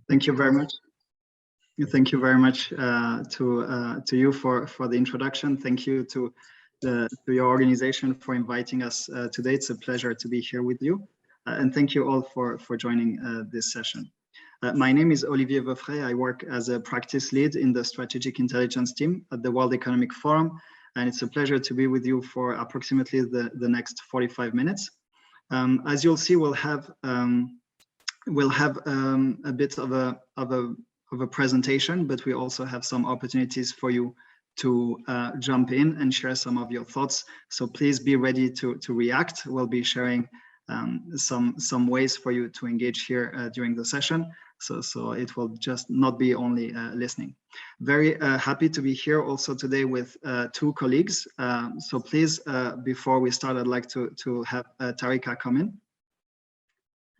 Thank you very much. Thank you very much to you for the introduction. Thank you to your organization for inviting us today. It's a pleasure to be here with you. And thank you all for joining this session. My name is Olivier Veufray. I work as a practice lead in the strategic intelligence team at the World Economic Forum. And it's a pleasure to be with you for approximately the next 45 minutes. As you'll see, we'll have a bit of a presentation, but we also have some opportunities for you to jump in and share some of your thoughts. So please be ready to react. We'll be sharing some ways for you to engage here during the session. So it will just not be only listening. Very happy to be here also today with two colleagues. So please, before we start, I'd like to have Tarika come in.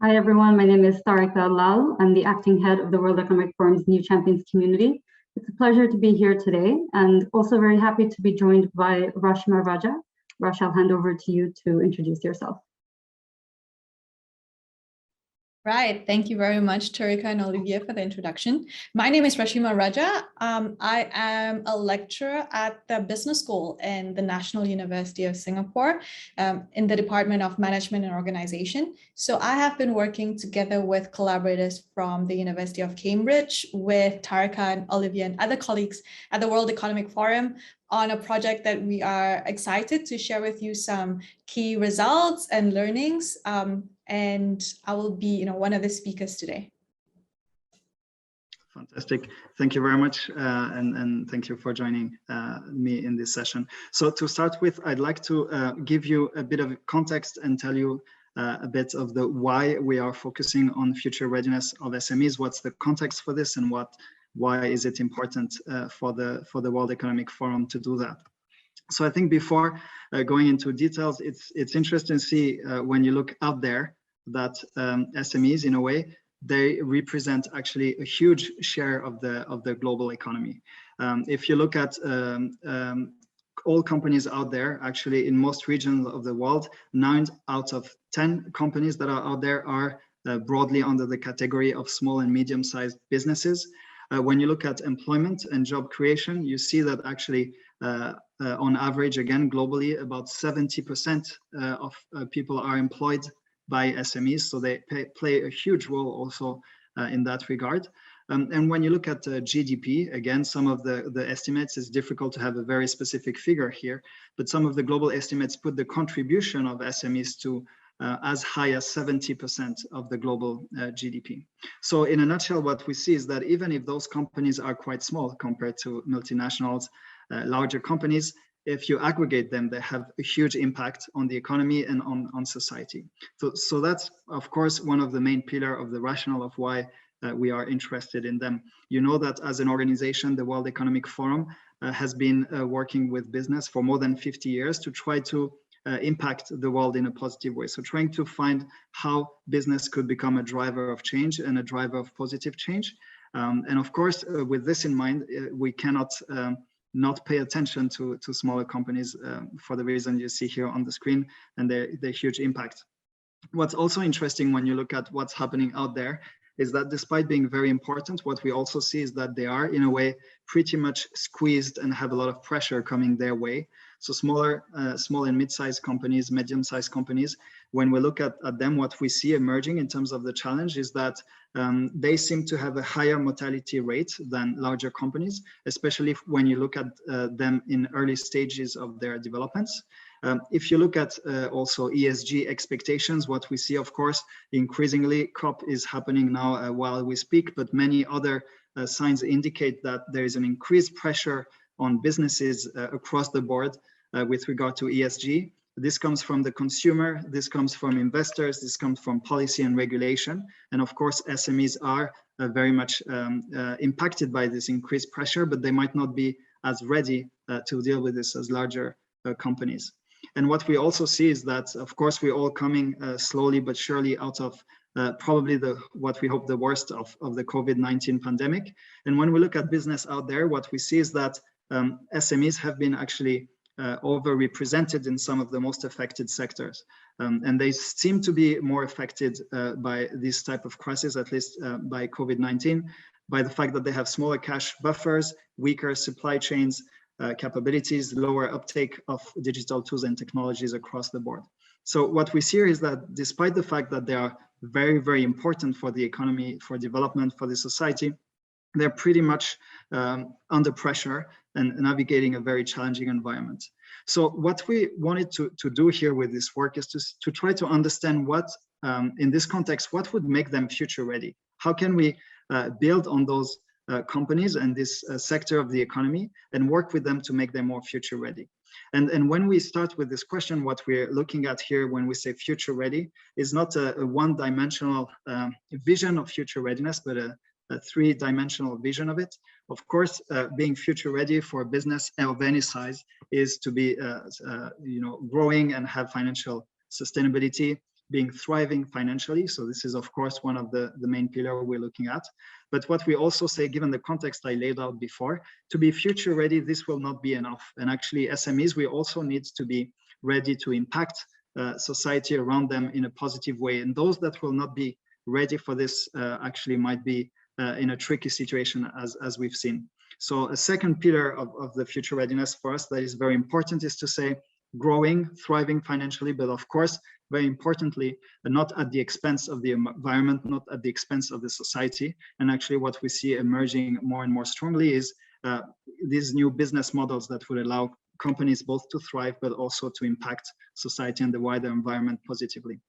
Hi everyone, my name is Tarika Lal. I'm the acting head of the World Economic Forum's New Champions community. It's a pleasure to be here today and also very happy to be joined by Rashima Raja. Rash, I'll hand over to you to introduce yourself. Right. Thank you very much, Tarika and Olivier, for the introduction. My name is Rashima Raja. I am a lecturer at the business school in the National University of Singapore in the Department of Management and Organization. So I have been working together with collaborators from the University of Cambridge with Tarika and Olivier and other colleagues at the World Economic Forum on a project that we are excited to share with you some key results and learnings. And I will be, one of the speakers today. Fantastic. Thank you very much. And thank you for joining me in this session. So to start with, I'd like to give you a bit of context and tell you a bit of the why we are focusing on future readiness of SMEs. What's the context for this and why is it important for the World Economic Forum to do that? So I think before going into details, it's interesting to see when you look out there that SMEs, in a way, they represent actually a huge share of the global economy. If you look at all companies out there, actually in most regions of the world, 9 out of 10 companies that are out there are broadly under the category of small and medium-sized businesses. When you look at employment and job creation, you see that actually on average, again, globally, about 70% of people are employed by SMEs. So they play a huge role also in that regard. And when you look at GDP, again, some of the estimates, it's difficult to have a very specific figure here, but some of the global estimates put the contribution of SMEs to as high as 70% of the global GDP. So in a nutshell, what we see is that even if those companies are quite small compared to multinationals, larger companies, if you aggregate them, they have a huge impact on the economy and on society. So that's, of course, one of the main pillars of the rationale of why we are interested in them. You know that as an organization, the World Economic Forum has been working with business for more than 50 years to try to impact the world in a positive way. So trying to find how business could become a driver of change and a driver of positive change. And of course, with this in mind, we cannot not pay attention to smaller companies for the reason you see here on the screen and their huge impact. What's also interesting when you look at what's happening out there is that despite being very important, what we also see is that they are in a way pretty much squeezed and have a lot of pressure coming their way. So small and mid-sized companies, medium-sized companies, when we look at them, what we see emerging in terms of the challenge is that they seem to have a higher mortality rate than larger companies, especially when you look at them in early stages of their developments. If you look at also ESG expectations, what we see, of course, increasingly COP is happening now while we speak, but many other signs indicate that there is an increased pressure on businesses across the board with regard to ESG. This comes from the consumer, this comes from investors, this comes from policy and regulation. And of course, SMEs are very much impacted by this increased pressure, but they might not be as ready to deal with this as larger companies. And what we also see is that, of course, we're all coming slowly but surely out of probably what we hope the worst of the COVID-19 pandemic. And when we look at business out there, what we see is that SMEs have been actually overrepresented in some of the most affected sectors. And they seem to be more affected by this type of crisis, at least by COVID-19, by the fact that they have smaller cash buffers, weaker supply chains, capabilities, lower uptake of digital tools and technologies across the board. So what we see here is that despite the fact that they are very, very important for the economy, for development, for the society, they're pretty much under pressure and navigating a very challenging environment. So what we wanted to do here with this work is to try to understand what, in this context, what would make them future ready? How can we build on those companies and this sector of the economy and work with them to make them more future ready? And when we start with this question, what we're looking at here when we say future ready is not a one-dimensional vision of future readiness, but a three-dimensional vision of it. Of course, being future ready for a business of any size is to be growing and have financial sustainability, being thriving financially. So this is, of course, one of the main pillars we're looking at. But what we also say, given the context I laid out before, to be future ready, this will not be enough. And actually, SMEs, we also need to be ready to impact society around them in a positive way. And those that will not be ready for this actually might be in a tricky situation, as we've seen. So a second pillar of the future readiness for us that is very important is to say growing, thriving financially, but of course, very importantly, not at the expense of the environment, not at the expense of the society. And actually what we see emerging more and more strongly is these new business models that would allow companies both to thrive, but also to impact society and the wider environment positively.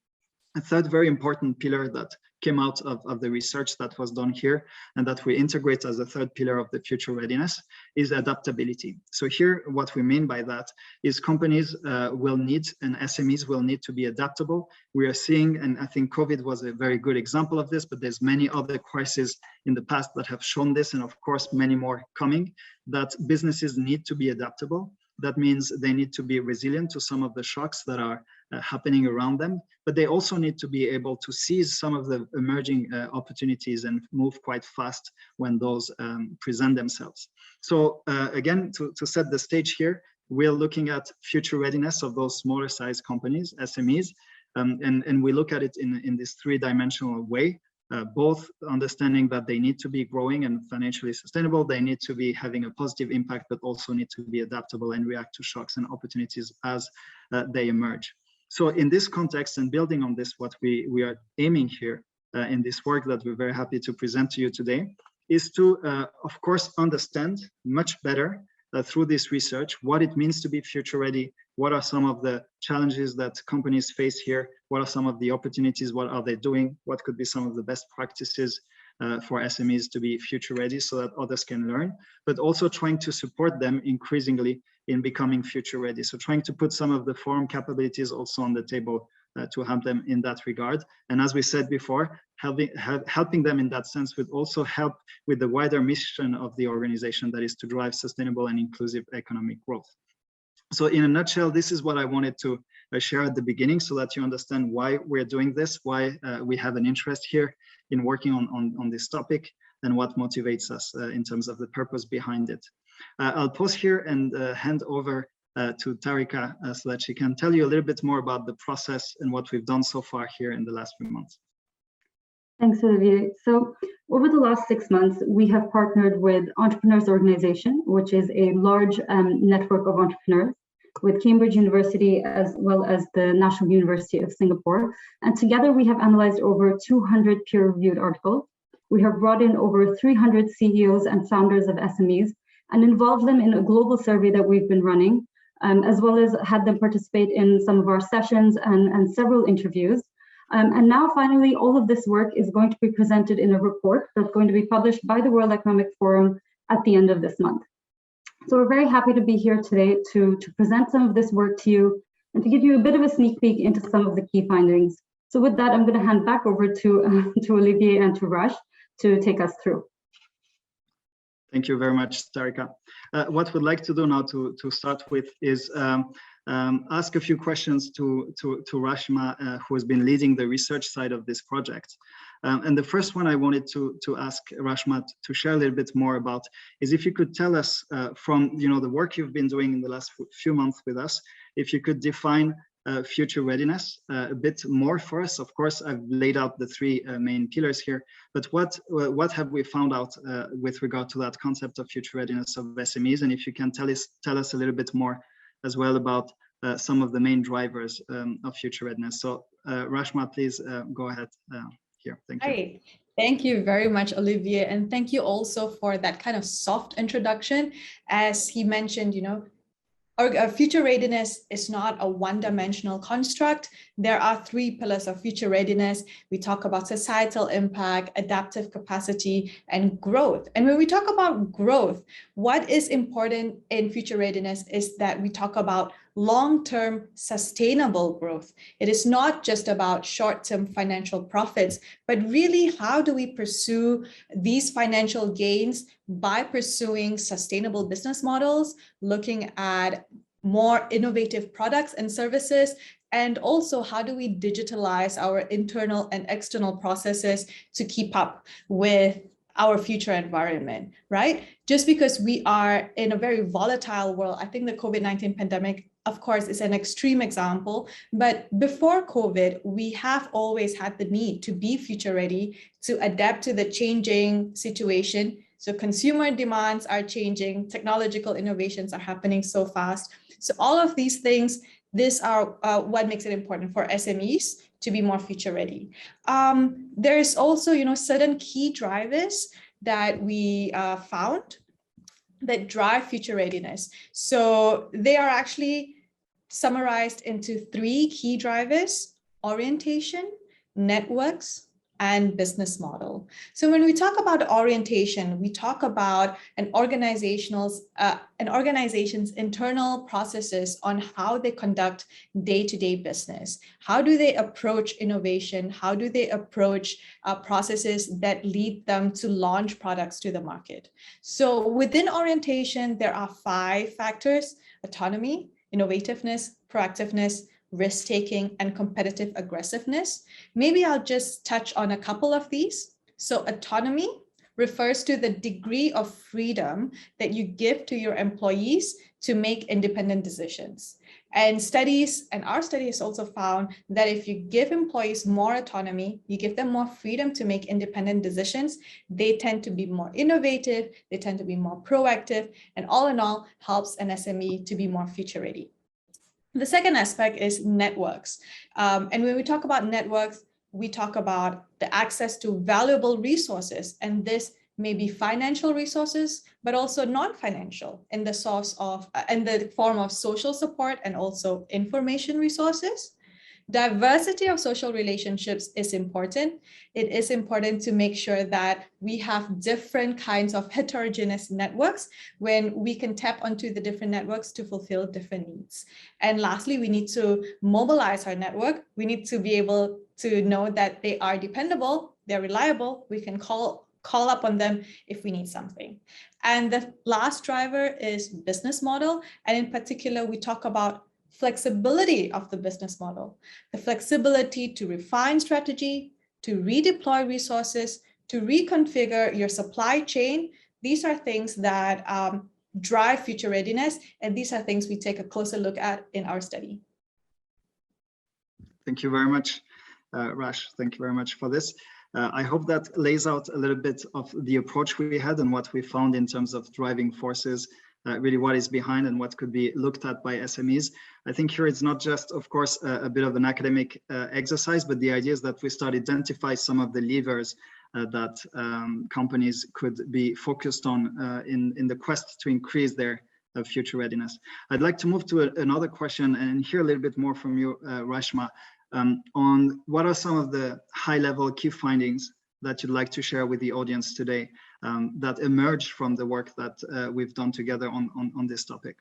A third very important pillar that came out of the research that was done here and that we integrate as a third pillar of the future readiness is adaptability. So here, what we mean by that is companies will need and SMEs will need to be adaptable. We are seeing, and I think COVID was a very good example of this, but there's many other crises in the past that have shown this, and of course, many more coming, that businesses need to be adaptable. That means they need to be resilient to some of the shocks that are happening around them, but they also need to be able to seize some of the emerging opportunities and move quite fast when those present themselves. So again, to set the stage here, we're looking at future readiness of those smaller size companies, SMEs, and we look at it in this three-dimensional way. Both understanding that they need to be growing and financially sustainable, they need to be having a positive impact, but also need to be adaptable and react to shocks and opportunities as they emerge. So in this context and building on this, what we are aiming here in this work that we're very happy to present to you today is to, of course, understand much better through this research what it means to be future ready, what are some of the challenges that companies face here, what are some of the opportunities, what are they doing, what could be some of the best practices for SMEs to be future ready so that others can learn, but also trying to support them increasingly in becoming future ready. So trying to put some of the forum capabilities also on the table to help them in that regard. And as we said before, helping them in that sense would also help with the wider mission of the organization, that is to drive sustainable and inclusive economic growth. So in a nutshell, this is what I wanted to share at the beginning so that you understand why we're doing this, why we have an interest here in working on this topic and what motivates us in terms of the purpose behind it. I'll pause here and hand over to Tarika so that she can tell you a little bit more about the process and what we've done so far here in the last few months. Thanks, Olivier. So over the last 6 months, we have partnered with Entrepreneurs Organization, which is a large network of entrepreneurs, with Cambridge University as well as the National University of Singapore. And together we have analyzed over 200 peer-reviewed articles. We have brought in over 300 CEOs and founders of SMEs and involved them in a global survey that we've been running, as well as had them participate in some of our sessions and several interviews. And now finally, all of this work is going to be presented in a report that's going to be published by the World Economic Forum at the end of this month. So we're very happy to be here today to present some of this work to you and to give you a bit of a sneak peek into some of the key findings. So with that, I'm going to hand back over to Olivier and to Raj to take us through. Thank you very much, Tarika. What we'd like to do now to start with is ask a few questions to Rashma, who has been leading the research side of this project. And the first one I wanted to ask Rashma to share a little bit more about is if you could tell us from the work you've been doing in the last few months with us, if you could define future readiness a bit more for us. Of course, I've laid out the three main pillars here, but what have we found out with regard to that concept of future readiness of SMEs? And if you can tell us a little bit more as well about some of the main drivers of future readiness. So Rashma, please go ahead here. Thank you. Right. Thank you very much, Olivier. And thank you also for that kind of soft introduction. As he mentioned, you know, our future readiness is not a one-dimensional construct. There are three pillars of future readiness. We talk about societal impact, adaptive capacity, and growth. And when we talk about growth, what is important in future readiness is that we talk about long-term sustainable growth. It is not just about short-term financial profits, but really how do we pursue these financial gains by pursuing sustainable business models, looking at more innovative products and services, and also how do we digitalize our internal and external processes to keep up with our future environment, right? Just because we are in a very volatile world, I think the COVID-19 pandemic, of course, is an extreme example, but before COVID, we have always had the need to be future ready, to adapt to the changing situation. So consumer demands are changing, technological innovations are happening so fast. So all of these things, these are what makes it important for SMEs to be more future ready. There's also, you know, certain key drivers that we found that drive future readiness. So they are actually summarized into three key drivers: orientation, networks, and business model. So when we talk about orientation, we talk about an organization's internal processes on how they conduct day-to-day business. How do they approach innovation? How do they approach processes that lead them to launch products to the market? So within orientation, there are 5 factors: autonomy, innovativeness, proactiveness, risk-taking, and competitive aggressiveness. Maybe I'll just touch on a couple of these. So autonomy refers to the degree of freedom that you give to your employees to make independent decisions. And studies, and our study has also found that if you give employees more autonomy, you give them more freedom to make independent decisions, they tend to be more innovative, they tend to be more proactive, and all in all helps an SME to be more future ready. The second aspect is networks. And when we talk about networks, we talk about the access to valuable resources. And this may be financial resources, but also non-financial in the form of social support and also information resources. Diversity of social relationships is important. It is important to make sure that we have different kinds of heterogeneous networks when we can tap onto the different networks to fulfill different needs. And lastly, we need to mobilize our network. We need to be able to know that they are dependable, they're reliable. We can call up on them if we need something. And the last driver is business model. And in particular, we talk about flexibility of the business model, the flexibility to refine strategy, to redeploy resources, to reconfigure your supply chain. These are things that drive future readiness, and these are things we take a closer look at in our study. Thank you very much, Rash. Thank you very much for this. I hope that lays out a little bit of the approach we had and what we found in terms of driving forces, really what is behind and what could be looked at by SMEs. I think here it's not just, of course, a bit of an academic exercise, but the idea is that we start identify some of the levers that companies could be focused on in the quest to increase their future readiness. I'd like to move to another question and hear a little bit more from you, Rashma, on what are some of the high-level key findings that you'd like to share with the audience today that emerged from the work that we've done together on this topic.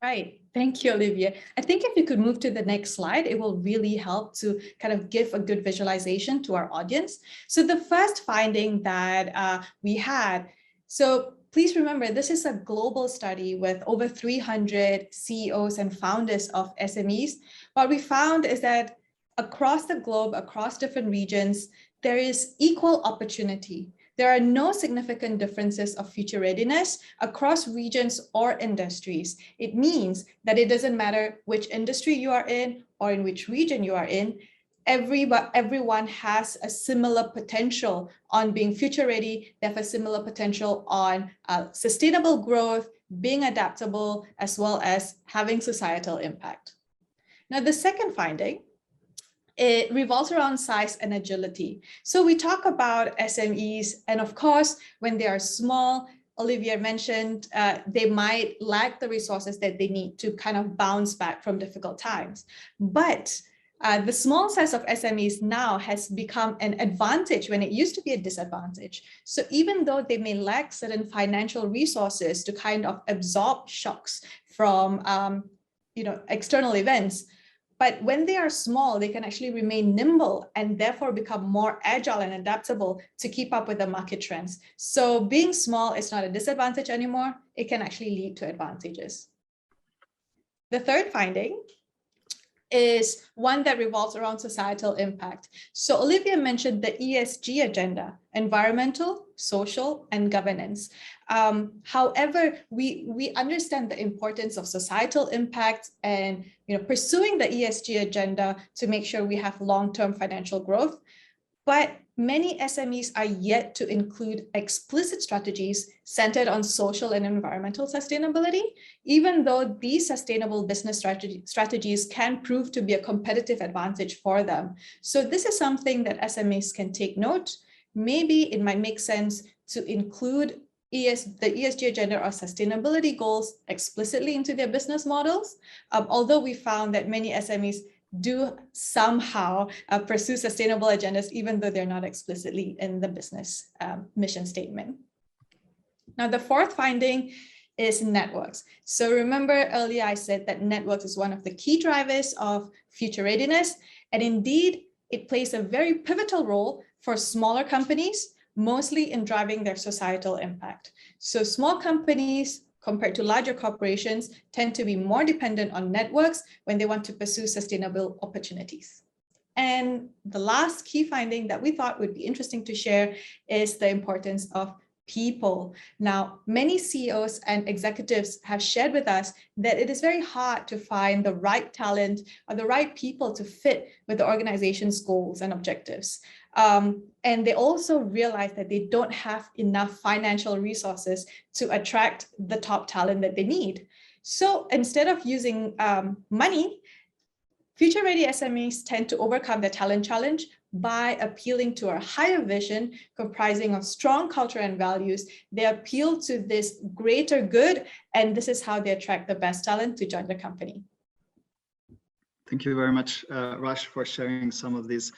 Right. Thank you, Olivier. I think if you could move to the next slide, it will really help to kind of give a good visualization to our audience. So the first finding that we had, so please remember, this is a global study with over 300 CEOs and founders of SMEs. What we found is that across the globe, across different regions, there is equal opportunity There are no significant differences of future readiness across regions or industries. It means that it doesn't matter which industry you are in or in which region you are in. Everyone has a similar potential on being future ready. They have a similar potential on sustainable growth, being adaptable, as well as having societal impact. Now, the second finding, it revolves around size and agility. So we talk about SMEs, and of course, when they are small, Olivia mentioned they might lack the resources that they need to kind of bounce back from difficult times. But the small size of SMEs now has become an advantage when it used to be a disadvantage. So even though they may lack certain financial resources to kind of absorb shocks from external events, but when they are small, they can actually remain nimble and therefore become more agile and adaptable to keep up with the market trends. So being small is not a disadvantage anymore. It can actually lead to advantages. The third finding is one that revolves around societal impact. So Olivia mentioned the ESG agenda, environmental, social, and governance. However, we understand the importance of societal impact and pursuing the ESG agenda to make sure we have long-term financial growth. But many SMEs are yet to include explicit strategies centered on social and environmental sustainability, even though these sustainable business strategies can prove to be a competitive advantage for them. So this is something that SMEs can take note. Maybe it might make sense to include the ESG agenda or sustainability goals explicitly into their business models, although we found that many SMEs do somehow pursue sustainable agendas, even though they're not explicitly in the business mission statement. Now, the fourth finding is networks. So remember earlier I said that networks is one of the key drivers of future readiness. And indeed, it plays a very pivotal role for smaller companies, mostly in driving their societal impact. So small companies compared to larger corporations tend to be more dependent on networks when they want to pursue sustainable opportunities. And the last key finding that we thought would be interesting to share is the importance of people. Now, many CEOs and executives have shared with us that it is very hard to find the right talent or the right people to fit with the organization's goals and objectives. And they also realize that they don't have enough financial resources to attract the top talent that they need. So instead of using money, future-ready SMEs tend to overcome the talent challenge by appealing to a higher vision comprising of strong culture and values. They appeal to this greater good, and this is how they attract the best talent to join the company. Thank you very much, Rash, for sharing some of these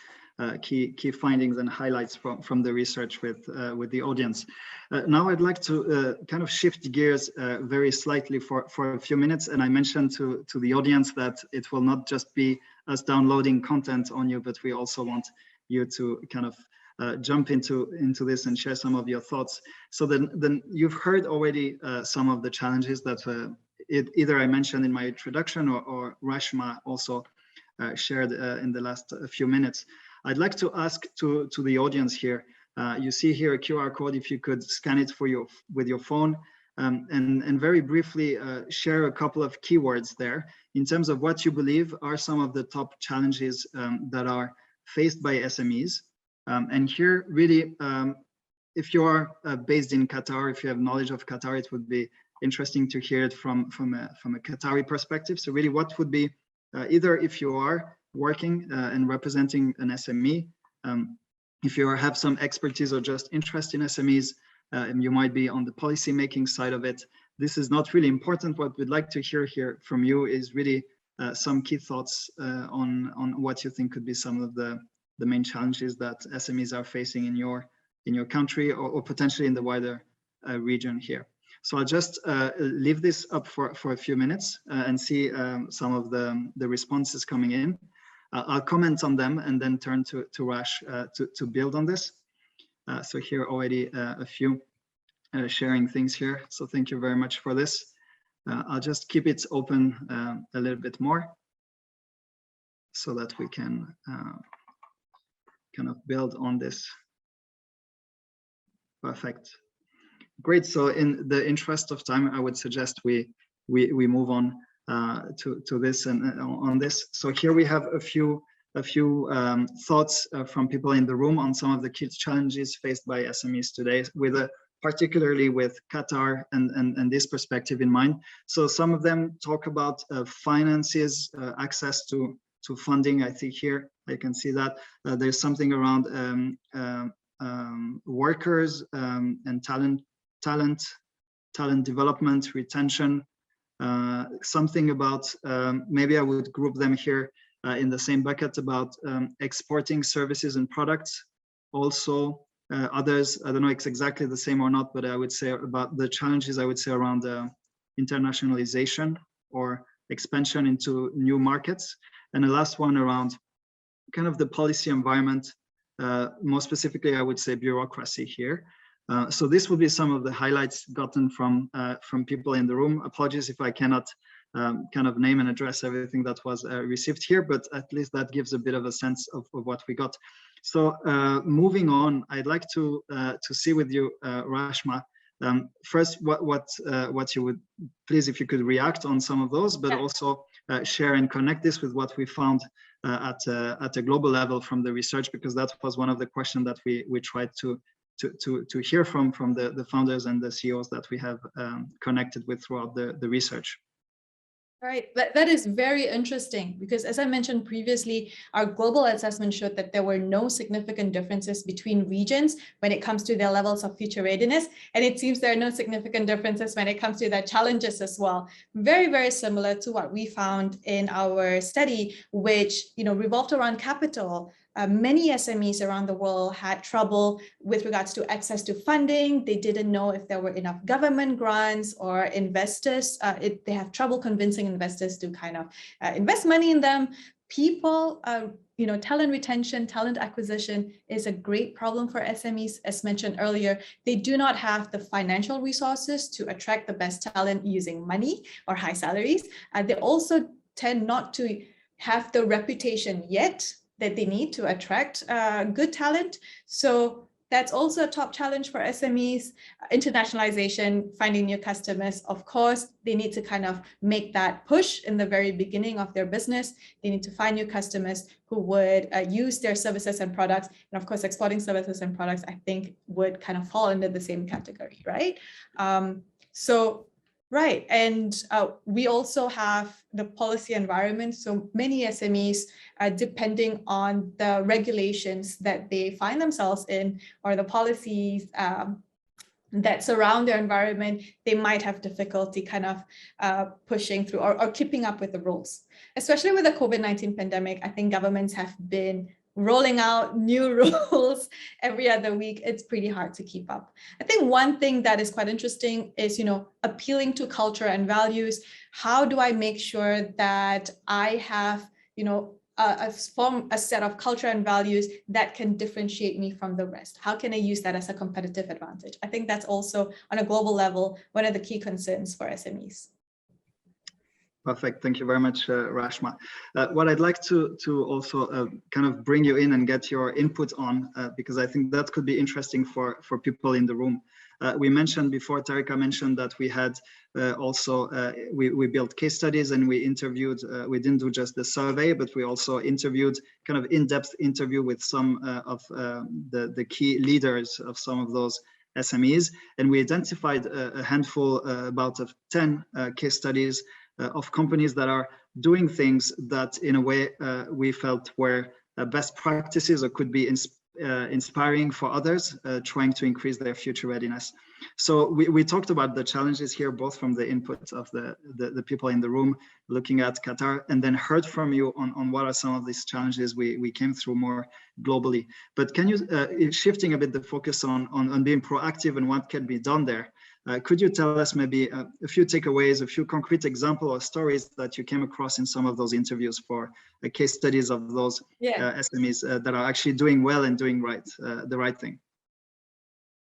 key findings and highlights from the research with the audience. Now I'd like to kind of shift gears very slightly for a few minutes. And I mentioned to the audience that it will not just be us downloading content on you, but we also want you to kind of jump into this and share some of your thoughts. So then you've heard already some of the challenges that either I mentioned in my introduction or Rashma also shared in the last few minutes. I'd like to ask to the audience here, you see here a QR code, if you could scan it with your phone and very briefly share a couple of keywords there in terms of what you believe are some of the top challenges that are faced by SMEs. And here really, if you are based in Qatar, if you have knowledge of Qatar, it would be interesting to hear it from a Qatari perspective. So really what would be, either if you are working and representing an SME, if you have some expertise or just interest in SMEs, and you might be on the policy making side of it. This is not really important. What we'd like to hear here from you is really some key thoughts on what you think could be some of the main challenges that SMEs are facing in your country or potentially in the wider region here. So I'll just leave this up for a few minutes and see some of the responses coming in. I'll comment on them and then turn to Rash to build on this. So here already a few sharing things here. So thank you very much for this. I'll just keep it open a little bit more so that we can kind of build on this. Perfect. Great. So in the interest of time, I would suggest we move on to this and on this. So here we have a few thoughts from people in the room on some of the key challenges faced by SMEs today, particularly with Qatar and this perspective in mind. So some of them talk about finances, access to funding. I think here I can see that there's something around workers and talent development, retention, something about maybe I would group them here in the same bucket about exporting services and products. Also others, I don't know if it's exactly the same or not, but I would say about the challenges, I would say around internationalization or expansion into new markets. And the last one around kind of the policy environment, more specifically, I would say bureaucracy here. So this will be some of the highlights gotten from people in the room. Apologies if I cannot kind of name and address everything that was received here, but at least that gives a bit of a sense of what we got. So moving on, I'd like to see with you, Rashma, first what you would, please, if you could react on some of those, but also share and connect this with what we found at a global level from the research, because that was one of the questions that we tried to hear from the founders and the CEOs that we have connected with throughout the research. Right, that is very interesting, because as I mentioned previously, our global assessment showed that there were no significant differences between regions when it comes to their levels of future readiness. And it seems there are no significant differences when it comes to their challenges as well. Very, very similar to what we found in our study, which revolved around capital. Many SMEs around the world had trouble with regards to access to funding. They didn't know if there were enough government grants or investors. They have trouble convincing investors to kind of invest money in them. People, talent retention, talent acquisition is a great problem for SMEs. As mentioned earlier, they do not have the financial resources to attract the best talent using money or high salaries. They also tend not to have the reputation yet that they need to attract good talent. So that's also a top challenge for SMEs. Internationalization, finding new customers, of course, they need to kind of make that push in the very beginning of their business. They need to find new customers who would use their services and products. And of course, exporting services and products, I think, would kind of fall under the same category, right? Right, and we also have the policy environment. So many SMEs, depending on the regulations that they find themselves in or the policies that surround their environment, they might have difficulty kind of pushing through or keeping up with the rules. Especially with the COVID-19 pandemic, I think governments have been rolling out new rules every other week. It's pretty hard to keep up. I think one thing that is quite interesting is, appealing to culture and values. How do I make sure that I have, a set of culture and values that can differentiate me from the rest? How can I use that as a competitive advantage? I think that's also on a global level, one of the key concerns for SMEs. Perfect. Thank you very much, Rashma. What I'd like to also kind of bring you in and get your input on, because I think that could be interesting for people in the room. We mentioned before, Tarika mentioned that we had also, we built case studies and we interviewed, we didn't do just the survey, but we also interviewed kind of in-depth interview with some of the key leaders of some of those SMEs. And we identified a handful, about of 10 case studies of companies that are doing things that in a way we felt were best practices or could be inspiring for others trying to increase their future readiness. So we talked about the challenges here, both from the input of the people in the room looking at Qatar, and then heard from you on what are some of these challenges we came through more globally. But can you, shifting a bit the focus on being proactive and what can be done there, could you tell us maybe a few takeaways, a few concrete examples or stories that you came across in some of those interviews for case studies of those SMEs that are actually doing well and doing the right thing?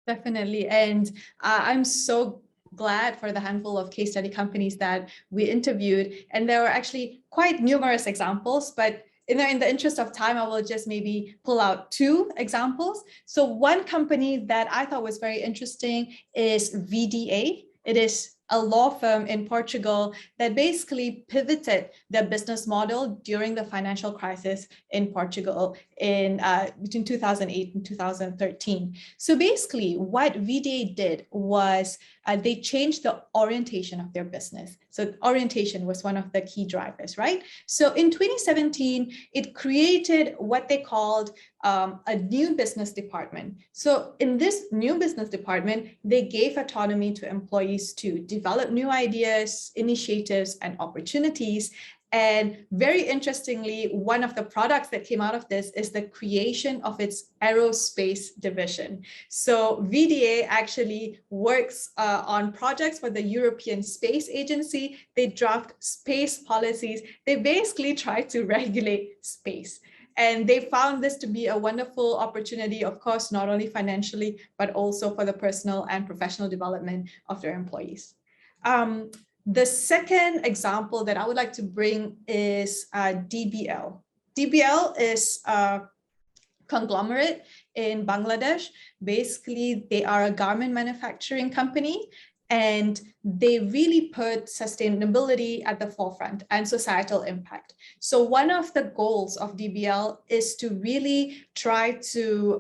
Definitely. And I'm so glad for the handful of case study companies that we interviewed. And there were actually quite numerous examples, but in the interest of time, I will just maybe pull out 2 examples. So one company that I thought was very interesting is VDA. It is a law firm in Portugal that basically pivoted their business model during the financial crisis in Portugal in between 2008 and 2013. So basically what VDA did was they changed the orientation of their business. So orientation was one of the key drivers, right? So in 2017, it created what they called a new business department. So in this new business department, they gave autonomy to employees to develop new ideas, initiatives, and opportunities. And very interestingly, one of the products that came out of this is the creation of its aerospace division. So VDA actually works on projects for the European Space Agency. They draft space policies. They basically try to regulate space. And they found this to be a wonderful opportunity, of course, not only financially, but also for the personal and professional development of their employees. The second example that I would like to bring is DBL. DBL is a conglomerate in Bangladesh. Basically, they are a garment manufacturing company, and they really put sustainability at the forefront and societal impact. So one of the goals of DBL is to really try to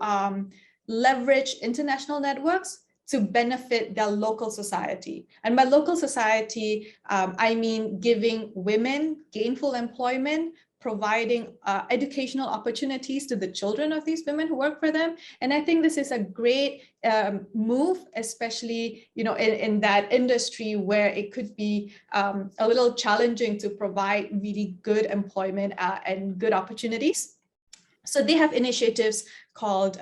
leverage international networks to benefit their local society. And by local society, I mean giving women gainful employment, providing educational opportunities to the children of these women who work for them. And I think this is a great move, especially in that industry where it could be a little challenging to provide really good employment and good opportunities. So they have initiatives called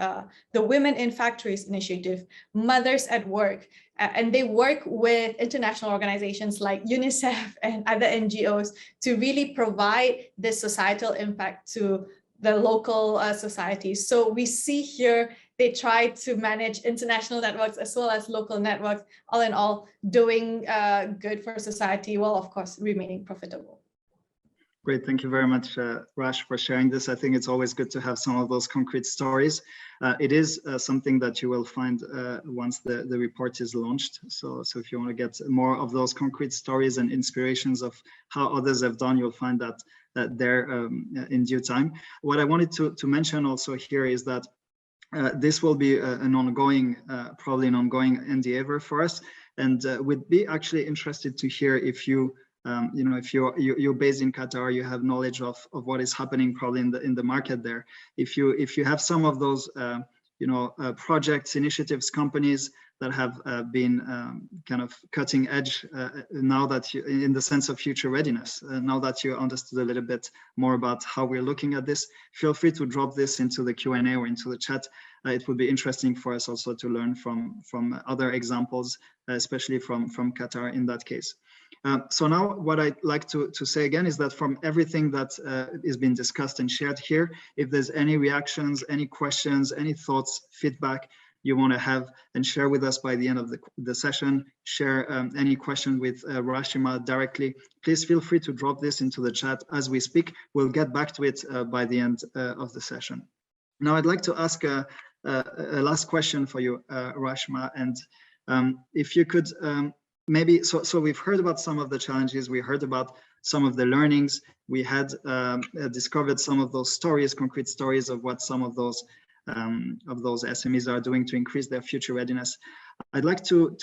the Women in Factories Initiative, Mothers at Work, and they work with international organizations like UNICEF and other NGOs to really provide this societal impact to the local societies. So we see here, they try to manage international networks as well as local networks, all in all, doing good for society, while of course remaining profitable. Great, thank you very much, Rash, for sharing this. I think it's always good to have some of those concrete stories. It is something that you will find once the report is launched. So if you want to get more of those concrete stories and inspirations of how others have done, you'll find that there in due time. What I wanted to mention also here is that this will be an ongoing, probably an ongoing endeavor for us, and we'd be actually interested to hear if you if you're based in Qatar, you have knowledge of what is happening probably in the market there. If you have some of those projects, initiatives, companies that have been kind of cutting edge now that you, in the sense of future readiness, now that you understood a little bit more about how we're looking at this, feel free to drop this into the Q&A or into the chat. It would be interesting for us also to learn from other examples, especially from Qatar in that case. So now what I'd like to say again is that from everything that is being discussed and shared here, if there's any reactions, any questions, any thoughts, feedback you want to have and share with us by the end of the session, share any question with Rashima directly, please feel free to drop this into the chat as we speak. We'll get back to it by the end of the session. Now I'd like to ask a last question for you, Rashima, and if you could maybe, so we've heard about some of the challenges, we heard about some of the learnings, we had discovered some of those stories, concrete stories of what some of those SMEs are doing to increase their future readiness. I'd like to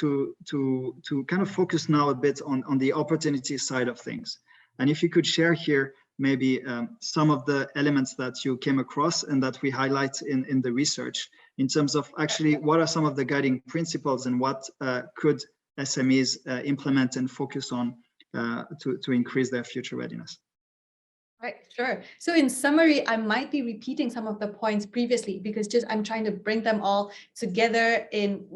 kind of focus now a bit on the opportunity side of things. And if you could share here maybe some of the elements that you came across and that we highlight in the research in terms of actually what are some of the guiding principles and what could SMEs implement and focus on to increase their future readiness. Right, sure. So in summary, I might be repeating some of the points previously because I'm trying to bring them all together in,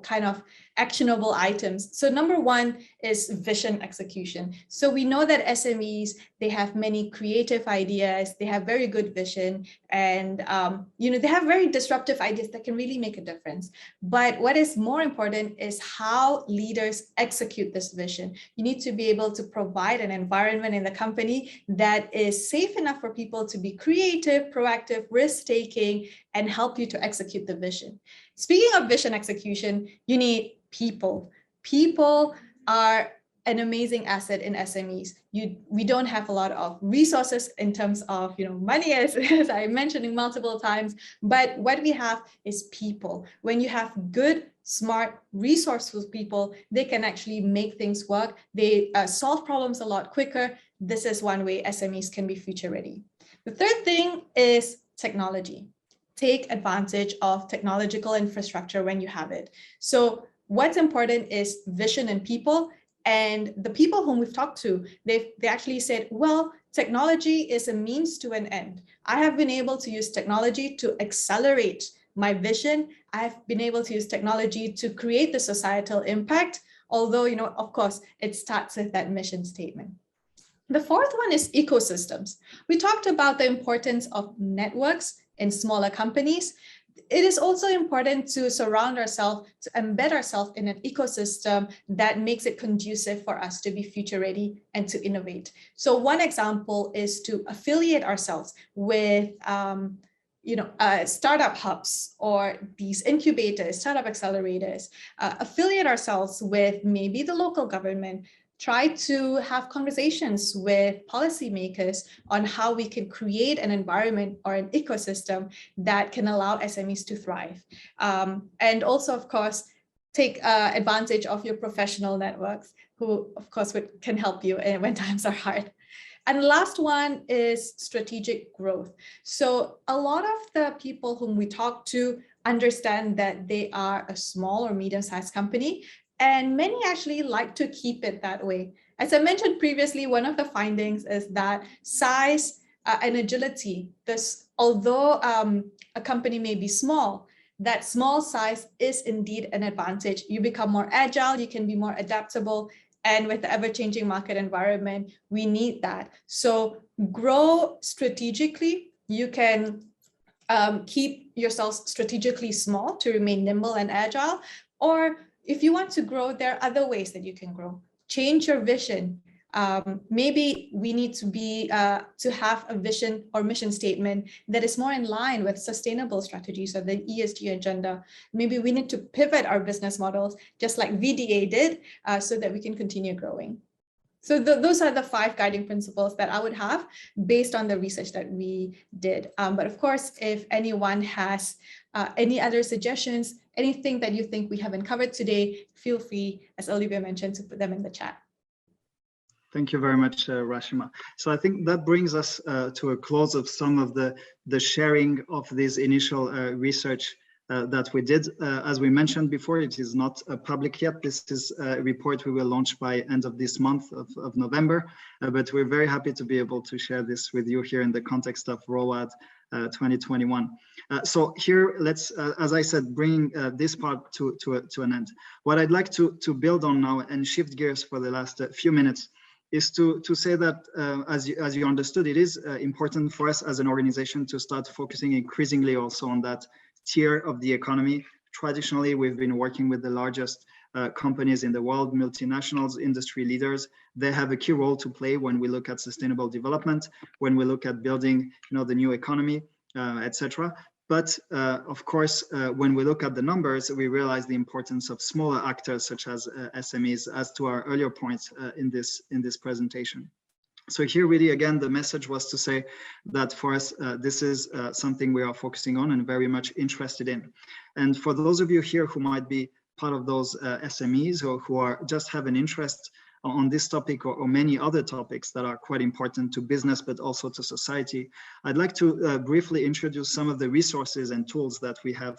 kind of actionable items. So number one is vision execution. So we know that SMEs, they have many creative ideas, they have very good vision, and they have very disruptive ideas that can really make a difference. But what is more important is how leaders execute this vision. You need to be able to provide an environment in the company that is is safe enough for people to be creative, proactive, risk-taking, and help you to execute the vision. Speaking of vision execution, you need people. People are an amazing asset in SMEs. We don't have a lot of resources in terms of money, as I mentioned multiple times, but what we have is people. When you have good, smart, resourceful people, they can actually make things work. They solve problems a lot quicker. This is one way SMEs can be future ready. The third thing is technology. Take advantage of technological infrastructure when you have it. So what's important is vision and people. And the people whom we've talked to, they actually said, well, technology is a means to an end. I have been able to use technology to accelerate my vision. I've been able to use technology to create the societal impact, although, of course, it starts with that mission statement. The fourth one is ecosystems. We talked about the importance of networks in smaller companies. It is also important to surround ourselves, to embed ourselves in an ecosystem that makes it conducive for us to be future ready and to innovate. So one example is to affiliate ourselves with startup hubs or these incubators, startup accelerators, affiliate ourselves with maybe the local government, try to have conversations with policymakers on how we can create an environment or an ecosystem that can allow SMEs to thrive. And also, of course, take advantage of your professional networks who, of course, can help you when times are hard. And the last one is strategic growth. So a lot of the people whom we talk to understand that they are a small or medium-sized company, and many actually like to keep it that way. As I mentioned previously, one of the findings is that size and agility, although a company may be small, that small size is indeed an advantage. You become more agile, you can be more adaptable, and with the ever-changing market environment, we need that. So grow strategically. You can keep yourselves strategically small to remain nimble and agile, or if you want to grow, there are other ways that you can grow. Change your vision. Maybe we need to have a vision or mission statement that is more in line with sustainable strategies or the ESG agenda. Maybe we need to pivot our business models, just like VDA did, so that we can continue growing. So those are the 5 guiding principles that I would have based on the research that we did. But of course, if anyone has any other suggestions, anything that you think we haven't covered today, feel free, as Olivia mentioned, to put them in the chat. Thank you very much, Rashima. So I think that brings us to a close of some of the sharing of this initial research that we did. As we mentioned before, it is not public yet. This is a report we will launch by end of this month of November, but we're very happy to be able to share this with you here in the context of Road 2021. So here, let's, as I said, bring this part to an end. What I'd like to build on now and shift gears for the last few minutes is to say that, as you understood, it is important for us as an organization to start focusing increasingly also on that tier of the economy. Traditionally, we've been working with the largest companies in the world, multinationals, industry leaders. They have a key role to play when we look at sustainable development, when we look at building, the new economy, etc. But of course, when we look at the numbers, we realize the importance of smaller actors such as SMEs, as to our earlier points in this presentation. So here really, again, the message was to say that for us, this is something we are focusing on and very much interested in. And for those of you here who might be part of those SMEs or who are just have an interest on this topic or many other topics that are quite important to business, but also to society, I'd like to briefly introduce some of the resources and tools that we have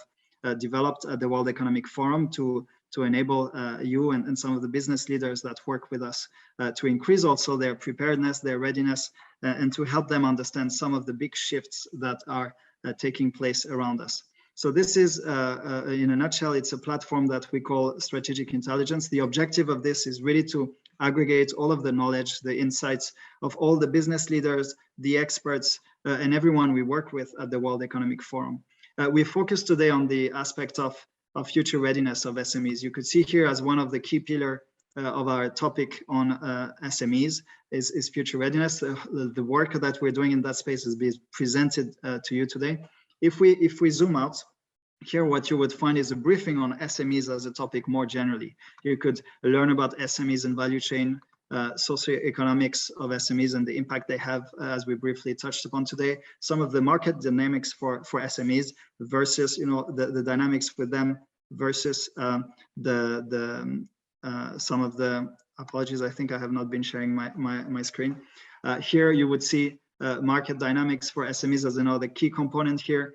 developed at the World Economic Forum to enable you and some of the business leaders that work with us to increase also their preparedness, their readiness, and to help them understand some of the big shifts that are taking place around us. So this is, in a nutshell, it's a platform that we call Strategic Intelligence. The objective of this is really to aggregate all of the knowledge, the insights of all the business leaders, the experts, and everyone we work with at the World Economic Forum. We focus today on the aspect of future readiness of SMEs. You could see here as one of the key pillar of our topic on SMEs is future readiness. The work that we're doing in that space is being presented to you today. If we zoom out, here what you would find is a briefing on SMEs as a topic more generally. You could learn about SMEs and value chain, socioeconomics of SMEs and the impact they have, as we briefly touched upon today. Some of the market dynamics for SMEs versus, you know, the dynamics with them versus some of the, apologies, I think I have not been sharing my screen. Here you would see market dynamics for SMEs as another key component here.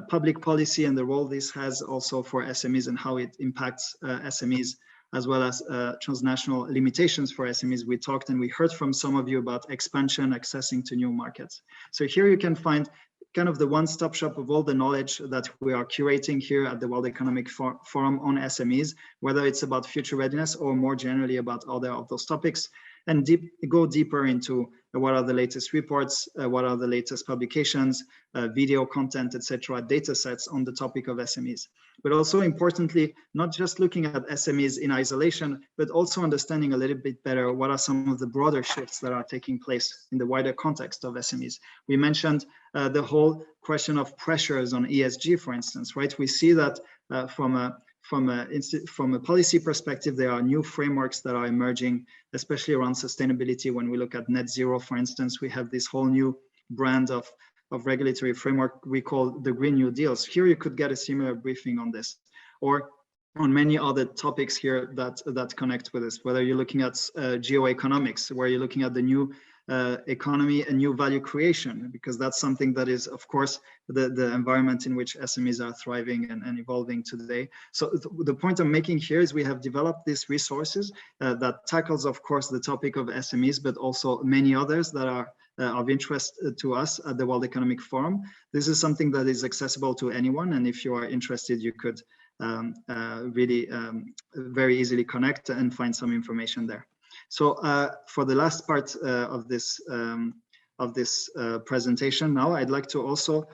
Public policy and the role this has also for SMEs and how it impacts SMEs, as well as transnational limitations for SMEs. We talked and we heard from some of you about expansion, accessing to new markets. So here you can find kind of the one-stop shop of all the knowledge that we are curating here at the World Economic Forum on SMEs, whether it's about future readiness or more generally about other of those topics, and go deeper into what are the latest reports, what are the latest publications, video content, etc., data sets on the topic of SMEs. But also importantly, not just looking at SMEs in isolation, but also understanding a little bit better what are some of the broader shifts that are taking place in the wider context of SMEs. We mentioned the whole question of pressures on ESG, for instance, right? We see that from a policy perspective, there are new frameworks that are emerging, especially around sustainability. When we look at net zero, for instance, we have this whole new brand of regulatory framework we call the Green New Deals. Here you could get a similar briefing on this, or on many other topics here that connect with this, whether you're looking at geoeconomics, where you're looking at the new economy and new value creation, because that's something that is, of course, the environment in which SMEs are thriving and evolving today. So the point I'm making here is we have developed these resources that tackles, of course, the topic of SMEs, but also many others that are of interest to us at the World Economic Forum. This is something that is accessible to anyone, and if you are interested, you could really very easily connect and find some information there. So for the last part of this presentation now, I'd like to also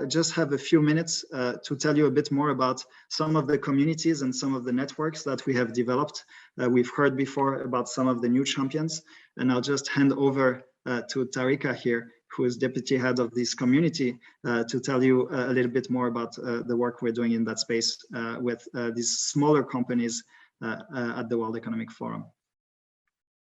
just have a few minutes to tell you a bit more about some of the communities and some of the networks that we have developed. We've heard before about some of the new champions, and I'll just hand over to Tarika here, who is deputy head of this community, to tell you a little bit more about the work we're doing in that space with these smaller companies at the World Economic Forum.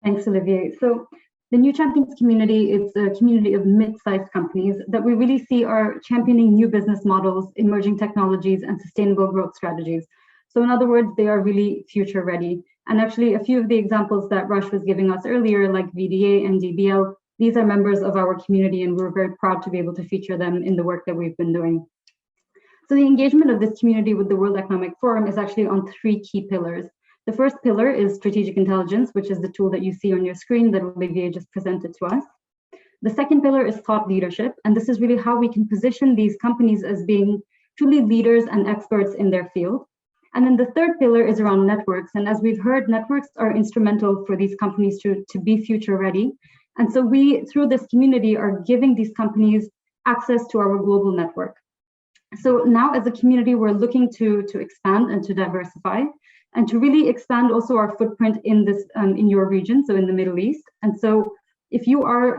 Thanks, Olivier. So the New Champions community is a community of mid-sized companies that we really see are championing new business models, emerging technologies, and sustainable growth strategies. So in other words, they are really future ready. And actually, a few of the examples that Rush was giving us earlier, like VDA and DBL, these are members of our community, and we're very proud to be able to feature them in the work that we've been doing. So the engagement of this community with the World Economic Forum is actually on 3 key pillars. The first pillar is strategic intelligence, which is the tool that you see on your screen that Olivier just presented to us. The second pillar is thought leadership, and this is really how we can position these companies as being truly leaders and experts in their field. And then the third pillar is around networks. And as we've heard, networks are instrumental for these companies to be future ready. And so we, through this community, are giving these companies access to our global network. So now as a community, we're looking to expand and to diversify, and to really expand also our footprint in this in your region, so in the Middle East. And so if you are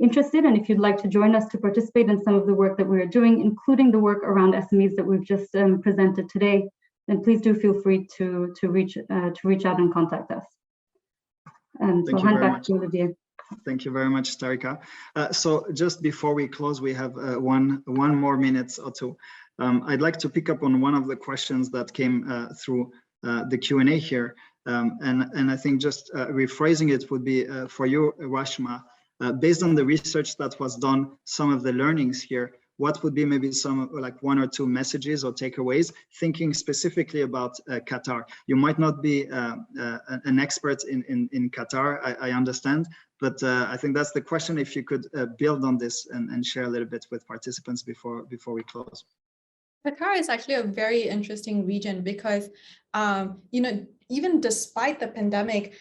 interested, and if you'd like to join us to participate in some of the work that we're doing, including the work around SMEs that we've just presented today, then please do feel free to reach out and contact us. So I'll hand back to Olivier. Thank you very much, Tarika. So just before we close, we have one more minute or two. I'd like to pick up on one of the questions that came through the Q&A here. And I think just rephrasing it would be for you, Rashma, based on the research that was done, some of the learnings here, what would be maybe some like 1 or 2 messages or takeaways, thinking specifically about Qatar? You might not be an expert in Qatar, I understand, but I think that's the question. If you could build on this and share a little bit with participants before we close. Qatar is actually a very interesting region because, even despite the pandemic,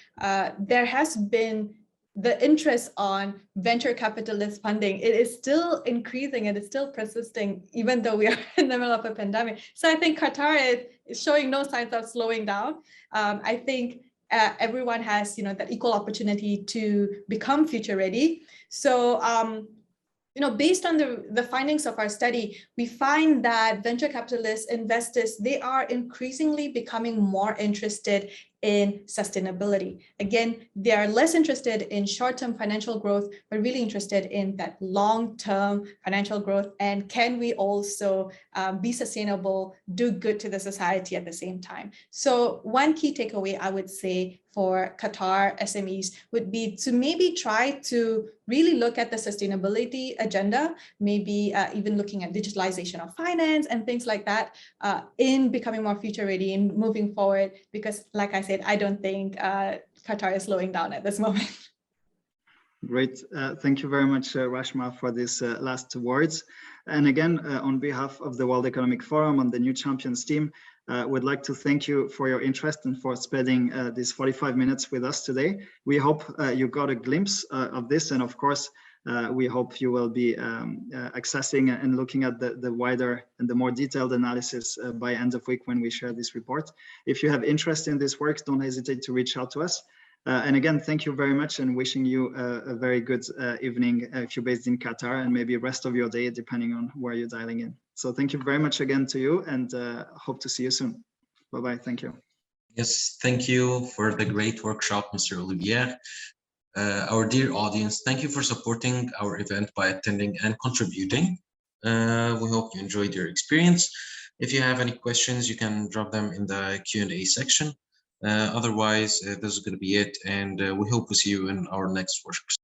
there has been the interest on venture capitalist funding. It is still increasing and it's still persisting, even though we are in the middle of a pandemic. So I think Qatar is showing no signs of slowing down. I think everyone has, that equal opportunity to become future ready. So, based on the findings of our study, we find that venture capitalists, investors, they are increasingly becoming more interested in sustainability. Again, they are less interested in short-term financial growth, but really interested in that long-term financial growth. And can we also be sustainable, do good to the society at the same time? So one key takeaway I would say for Qatar SMEs would be to maybe try to really look at the sustainability agenda, maybe even looking at digitalization of finance and things like that in becoming more future ready and moving forward, because like I said, I don't think Qatar is slowing down at this moment. Great. Thank you very much, Rashma, for these last words. And again, on behalf of the World Economic Forum and the New Champions team, would like to thank you for your interest and for spending these 45 minutes with us today. We hope you got a glimpse of this, and of course, we hope you will be accessing and looking at the wider and the more detailed analysis by end of week when we share this report. If you have interest in this work, don't hesitate to reach out to us. And again, thank you very much, and wishing you a very good evening if you're based in Qatar, and maybe rest of your day, depending on where you're dialing in. So thank you very much again to you, and hope to see you soon. Bye-bye. Thank you. Yes, thank you for the great workshop, Mr. Olivier. Our dear audience, thank you for supporting our event by attending and contributing. We hope you enjoyed your experience. If you have any questions, you can drop them in the Q&A section. Otherwise, this is going to be it, and we hope to see you in our next workshop.